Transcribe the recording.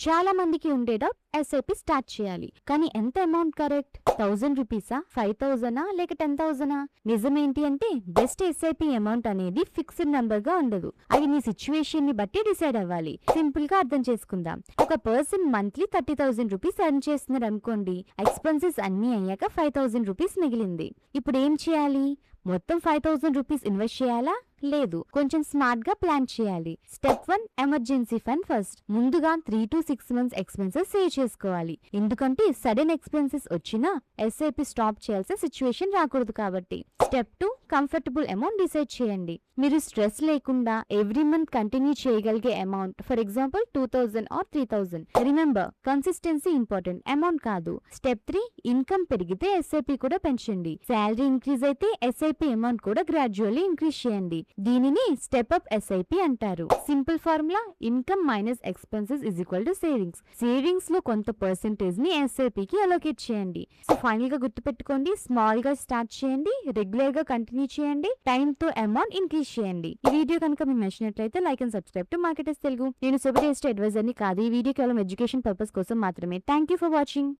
చాలా మందికి ఉండే డౌట్ ఎస్ఐపి స్టార్ట్ చేయాలి, కానీ ఎంత అమౌంట్ కరెక్ట్? 1000 రూపీసా, 5000 లేక 10,000? నిజమేంటి అంటే బెస్ట్ ఎస్ఐపి అమౌంట్ అనేది ఫిక్స్డ్ నంబర్ గా ఉండదు. అది నీ సిచ్యువేషన్ ని బట్టి డిసైడ్ అవ్వాలి. సింపుల్ గా అర్థం చేసుకుందాం. ఒక పర్సన్ మంత్లీ 30,000 రూపీస్ ఎర్న్ చేస్తున్నారు అనుకోండి. ఎక్స్పెన్సెస్ అన్ని అయ్యాక 5,000 రూపీస్ మిగిలింది. ఇప్పుడు ఏం చేయాలి? మొత్తం 5,000 రూపీస్ ఇన్వెస్ట్ చేయాలా? లేదు, కొంచెం స్మార్ట్ గా ప్లాన్ చేయాలి. Step 1, emergency fund first. ముందుగా 3 to 6 months ఎక్స్పెన్సెస్ సేవ్ చేసుకోవాలి. ఎందుకంటే సడన్ ఎక్స్పెన్సెస్ వచ్చినా ఎస్ఐపి స్టాప్ చేయాల్సిన సిచ్యువేషన్ రాకూడదు కాబట్టి. స్టెప్ 2, కంఫర్టబుల్ అమౌంట్ డిసైడ్ చేయండి. మీరు స్ట్రెస్ లేకుండా ఎవ్రీ మంత్ కంటిన్యూ చేయగలిగే amount, for example 2,000 or 3,000. Remember, consistency important, amount కాదు. స్టెప్ 3, ఇన్కమ్ పెరిగితే ఎస్ఐపి కూడా పెంచండి. శాలరీ ఇంక్రీజ్ అయితే ఎస్ఐపి అమౌంట్ కూడా గ్రాడ్యువల్లీ ఇంక్రీజ్ చేయండి. దీనిని స్టెప్ అప్ ఎస్ఐపి అంటారు. Simple formula, income minus expenses is equal to savings. Savings లో కొంత పర్సెంటేజ్ ని ఎస్ఐపి కి అలోకేట్ చేయండి. సో ఫైనల్ గా గుర్తుపెట్టుకోండి, స్మాల్ గా స్టార్ట్ చేయండి, రెగ్యులర్ గా కంటిన్యూ చేయండి, టైం తో అమౌంట్ ఇంక్రీజ్ చేయండి. ఈ వీడియో కనుక మీకు నచ్చినట్లయితే like and subscribe to marketers Telugu. నేను సూపర్ అడ్వైజర్ ని కాదు. ఈ వీడియో కేవలం ఎడ్యుకేషన్ పర్పస్ కోసం మాత్రమే. Thank you for watching.